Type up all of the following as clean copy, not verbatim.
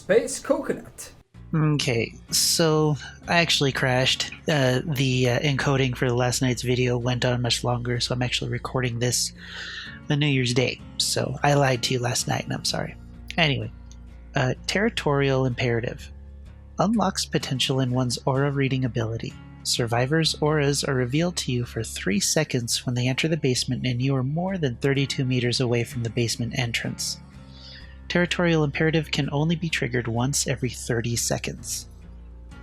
Space Coconut. Okay, so I actually crashed. The encoding for the last night's video went on much longer, so I'm actually recording this on New Year's Day. So I lied to you last night, and I'm sorry. Anyway, Territorial Imperative unlocks potential in one's aura reading ability. Survivors' auras are revealed to you for 3 seconds when they enter the basement and you are more than 32 meters away from the basement entrance. Territorial Imperative can only be triggered once every 30 seconds.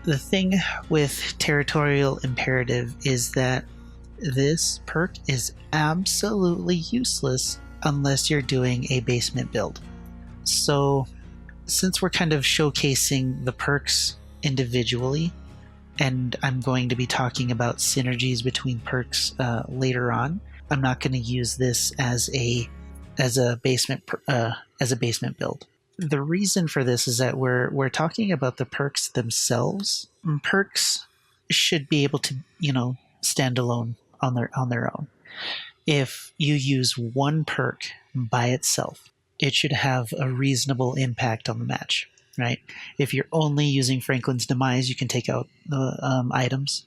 The thing with Territorial Imperative is that this perk is absolutely useless unless you're doing a basement build. So, since we're kind of showcasing the perks individually, and I'm going to be talking about synergies between perks later on, I'm not going to use this as a basement build. The reason for this is that we're talking about the perks themselves. Perks should be able to, stand alone on their own. If you use one perk by itself, it should have a reasonable impact on the match, right? If you're only using Franklin's Demise, you can take out the items.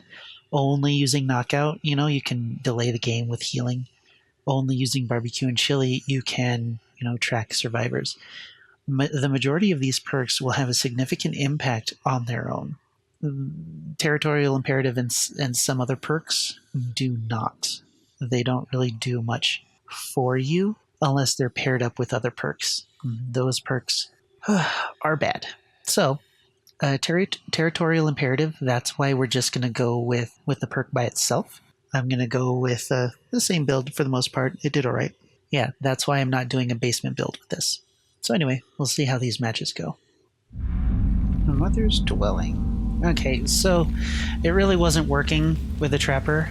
Only using Knockout, you can delay the game with healing. Only using Barbecue and Chili, you can, track survivors. The majority of these perks will have a significant impact on their own. Territorial Imperative and some other perks do not. They don't really do much for you unless they're paired up with other perks. Those perks are bad. So, Territorial Imperative, that's why we're just going to go with the perk by itself. I'm going to go with the same build for the most part. It did all right. Yeah, that's why I'm not doing a basement build with this. So anyway, we'll see how these matches go. Mother's Dwelling. Okay, so it really wasn't working with the Trapper.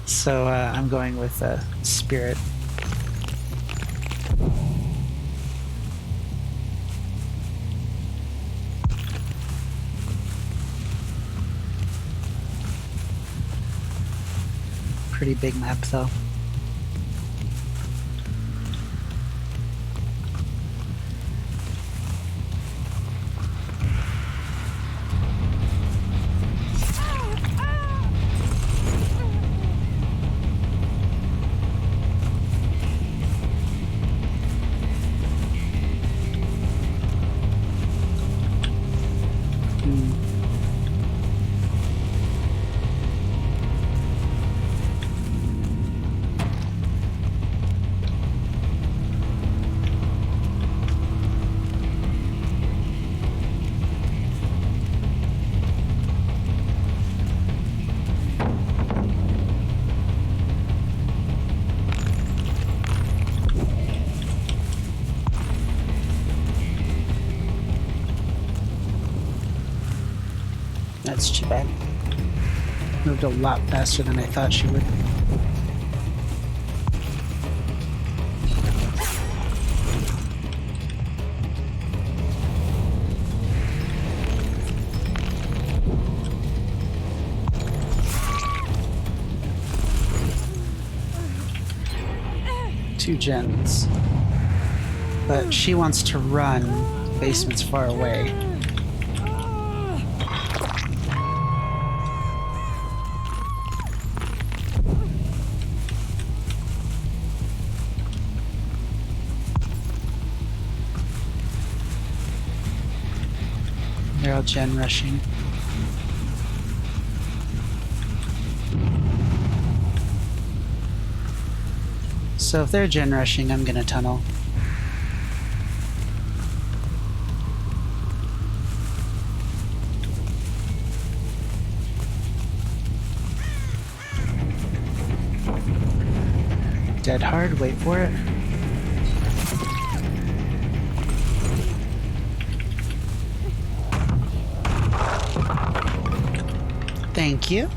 So I'm going with Spirit. Pretty big map, though. That's too bad. Moved a lot faster than I thought she would. Two gens. But she wants to run. The basement's far away. They're all gen rushing. So if they're gen rushing, I'm gonna tunnel. Dead hard, wait for it. Thank you.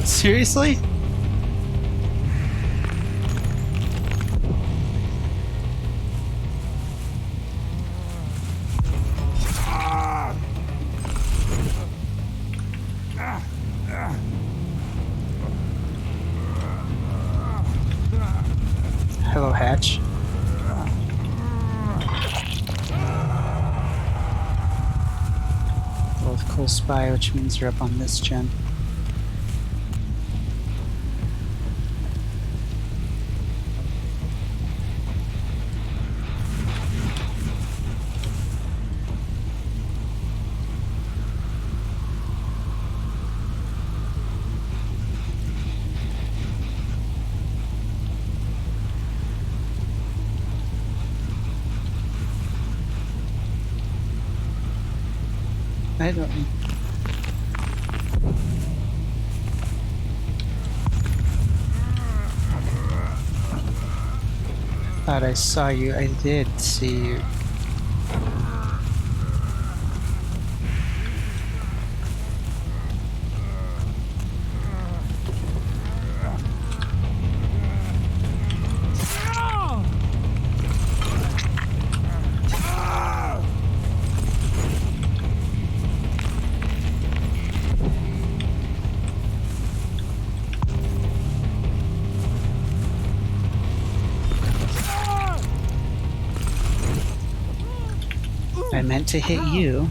Seriously? Hello, Hatch. Both cool spy, which means you're up on this gen. I don't. Thought I saw you. I did see you. I meant to hit you.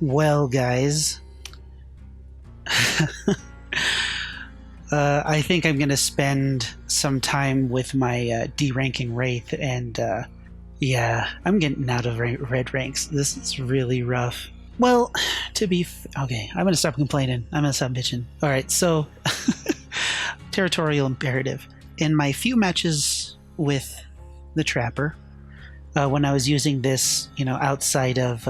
Well, guys, I think I'm going to spend some time with my D-ranking Wraith, and yeah, I'm getting out of red ranks. This is really rough. Well, to be okay, I'm going to stop complaining. I'm going to stop bitching. All right, so Territorial Imperative. In my few matches with the Trapper, when I was using this, outside of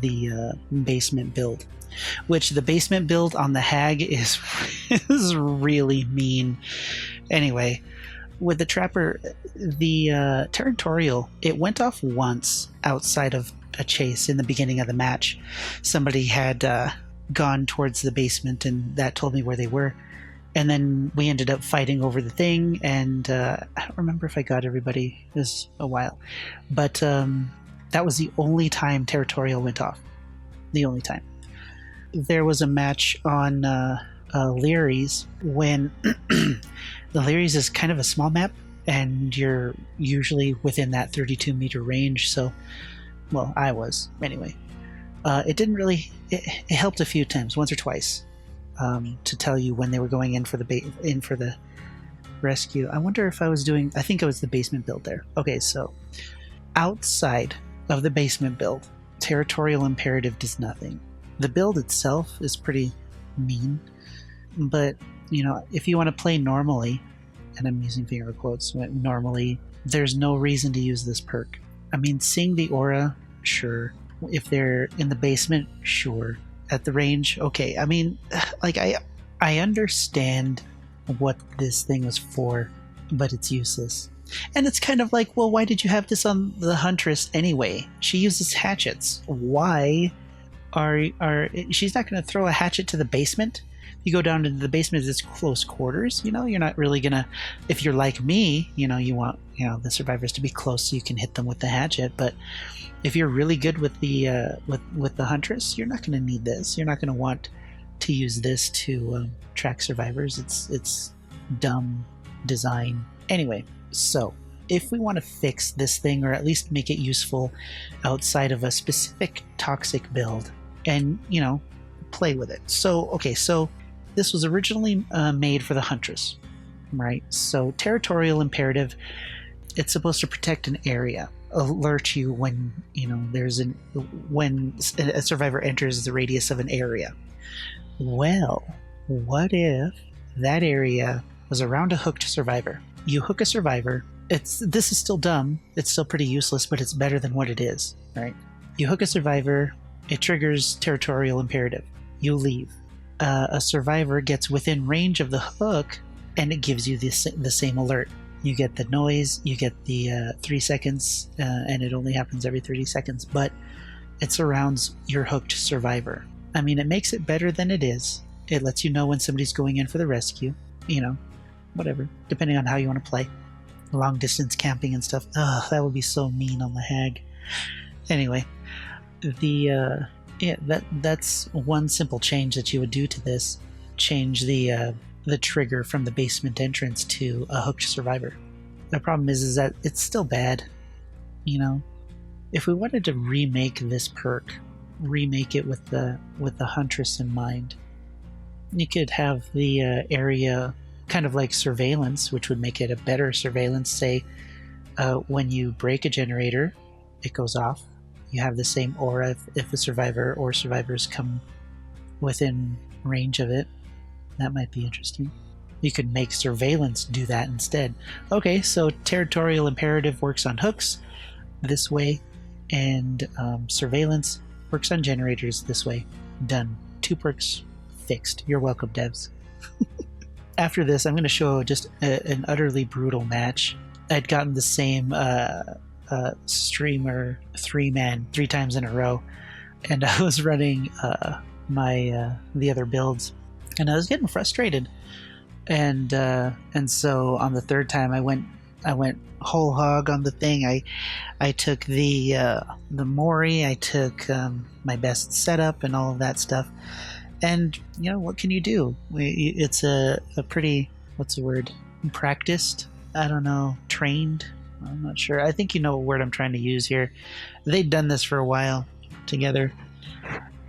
the basement build, which the basement build on the Hag is, is really mean. Anyway, with the Trapper, the Territorial, it went off once outside of a chase in the beginning of the match. Somebody had gone towards the basement, and that told me where they were. And then we ended up fighting over the thing, and I don't remember if I got everybody. It was a while. But that was the only time Territorial went off. The only time. There was a match on Leary's when the Leary's is kind of a small map, and you're usually within that 32-meter range, so, well, I was, anyway. It didn't really... It helped a few times, once or twice. To tell you when they were going in for the rescue. I wonder if I was doing... I think it was the basement build there. Okay, so outside of the basement build, Territorial Imperative does nothing. The build itself is pretty mean, but, you know, if you want to play normally, and I'm using finger quotes, normally, there's no reason to use this perk. I mean, seeing the aura, sure. If they're in the basement, sure. At the range, okay. I mean, like, I understand what this thing was for, but it's useless. And it's kind of like, well, why did you have this on the Huntress anyway? She uses hatchets. Why she's not going to throw a hatchet to the basement? You go down into the basement, it's close quarters, you know, you're not really going to, if you're like me, you know, you want, you know, the survivors to be close so you can hit them with the hatchet, but if you're really good with the with the Huntress, you're not going to need this. You're not going to want to use this to track survivors. It's dumb design. Anyway, so if we want to fix this thing, or at least make it useful outside of a specific toxic build, and, you know, play with it. So, okay, so this was originally made for the Huntress, right? So Territorial Imperative, it's supposed to protect an area, alert you when, you know, when a survivor enters the radius of an area. Well, what if that area was around a hooked survivor? You hook a survivor. This is still dumb. It's still pretty useless, but it's better than what it is, right? You hook a survivor. It triggers Territorial Imperative. You leave. A survivor gets within range of the hook, and it gives you the same alert. You get the noise, you get the 3 seconds, and it only happens every 30 seconds, but it surrounds your hooked survivor. I mean, it makes it better than it is. It lets you know when somebody's going in for the rescue. You know, whatever, depending on how you want to play. Long distance camping and stuff. Ugh, that would be so mean on the Hag. Anyway, that's one simple change that you would do to this. Change the trigger from the basement entrance to a hooked survivor. The problem is that it's still bad. You know, if we wanted to remake this perk, remake it with the Huntress in mind, you could have the area kind of like surveillance, which would make it a better surveillance. Say, when you break a generator, it goes off. You have the same aura if a survivor or survivors come within range of it. That might be interesting. You could make surveillance do that instead. Okay, so Territorial Imperative works on hooks this way, and surveillance works on generators this way. Done. 2 perks fixed. You're welcome, devs. After this, I'm going to show just an utterly brutal match. I'd gotten the same streamer 3-man 3 times in a row, and I was running the other builds, and I was getting frustrated, and so on the 3rd time I went whole hog on the thing. I took the Mori, I took my best setup and all of that stuff, and you know, what can you do? It's a pretty, what's the word, practiced, I don't know, trained, I'm not sure. I think you know what word I'm trying to use here. They'd done this for a while together.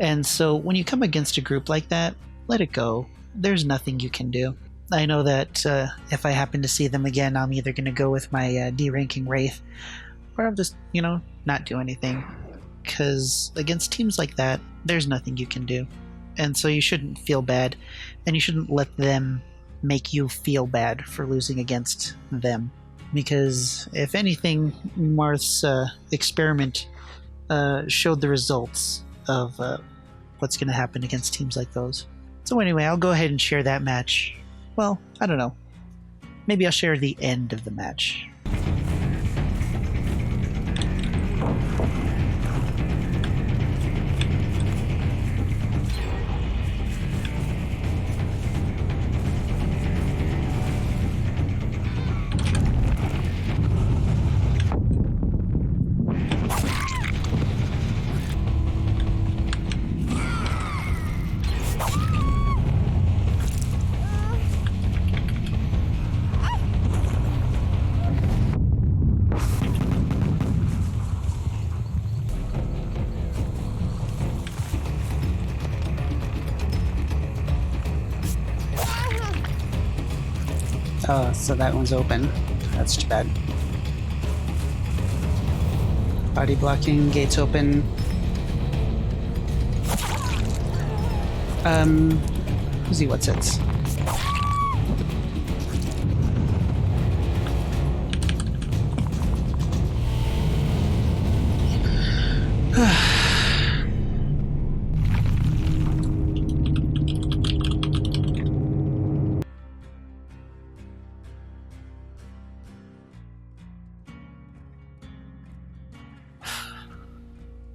And so when you come against a group like that, let it go. There's nothing you can do. I know that if I happen to see them again, I'm either going to go with my D-ranking Wraith, or I'll just, you know, not do anything. Because against teams like that, there's nothing you can do. And so you shouldn't feel bad, and you shouldn't let them make you feel bad for losing against them. Because if anything, Marth's experiment showed the results of what's going to happen against teams like those. So anyway, I'll go ahead and share that match. Well, I don't know. Maybe I'll share the end of the match. Oh, so that one's open. That's too bad. Body blocking, gates open. See what's it?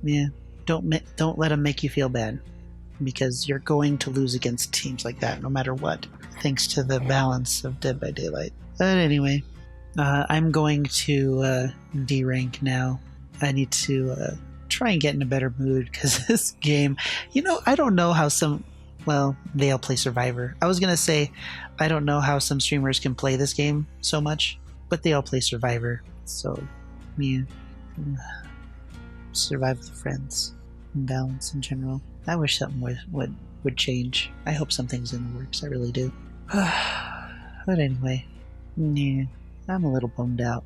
Yeah, don't let them make you feel bad, because you're going to lose against teams like that no matter what, thanks to the balance of Dead by Daylight. But anyway, I'm going to D-rank now. I need to try and get in a better mood, because this game, I don't know how they all play Survivor. I was going to say, I don't know how some streamers can play this game so much, but they all play Survivor. So, yeah. Survive with friends and balance in general. I wish something would change. I hope something's in the works. I really do. But anyway, yeah, I'm a little bummed out.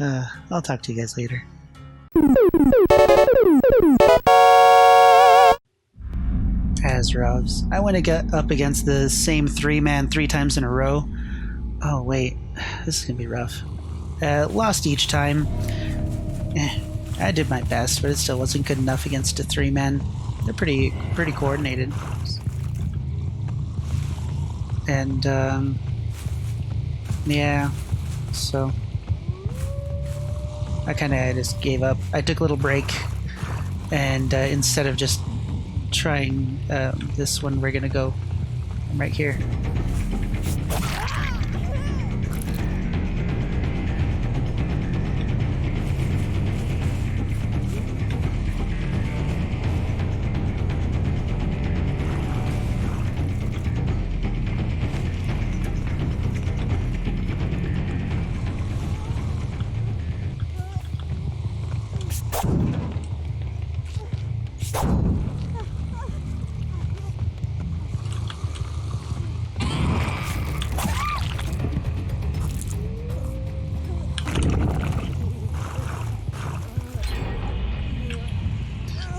I'll talk to you guys later. Azrovs. I want to get up against the same 3-man 3 times in a row. Oh wait, this is gonna be rough. Lost each time. I did my best, but it still wasn't good enough against a 3-man. They're pretty coordinated. And, yeah, so I just gave up. I took a little break, and instead of just trying this one, we're gonna go right here.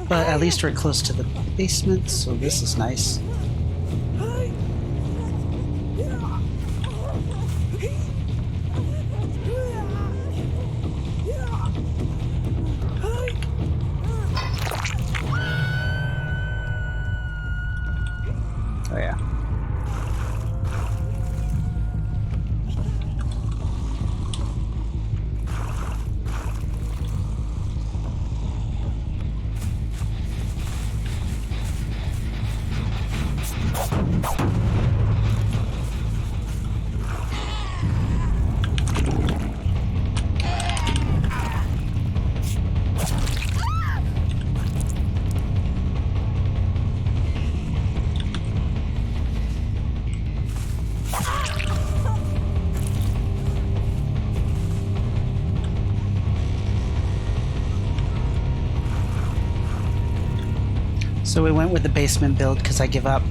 But at least we're close to the basement, so this is nice. Oh yeah. So we went with the basement build because I give up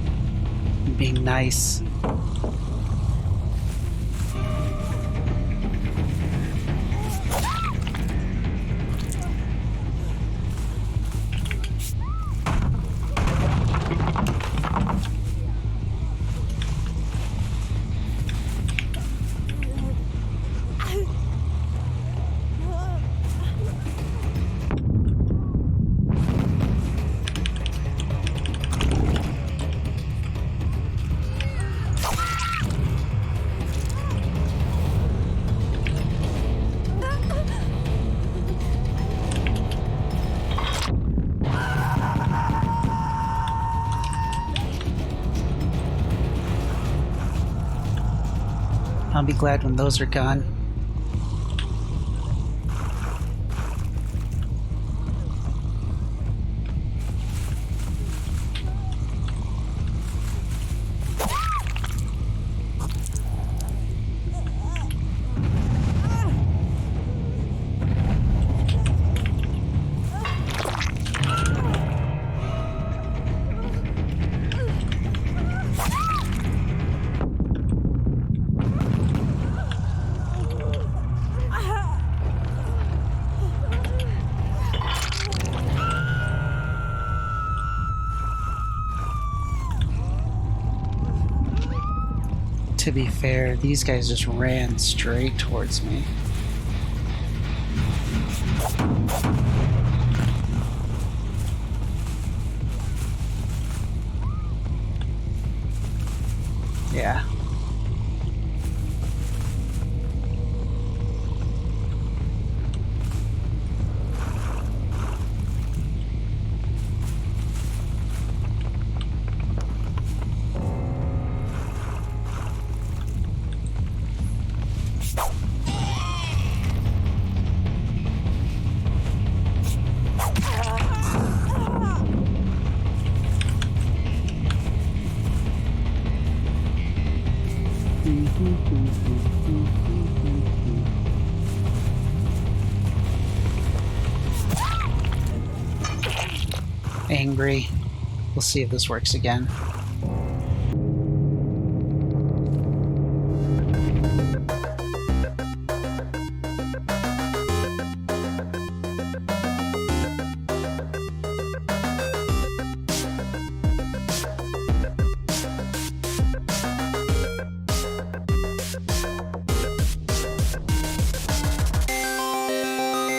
being nice. I'll be glad when those are gone. To be fair, these guys just ran straight towards me. Yeah. Angry. We'll see if this works again.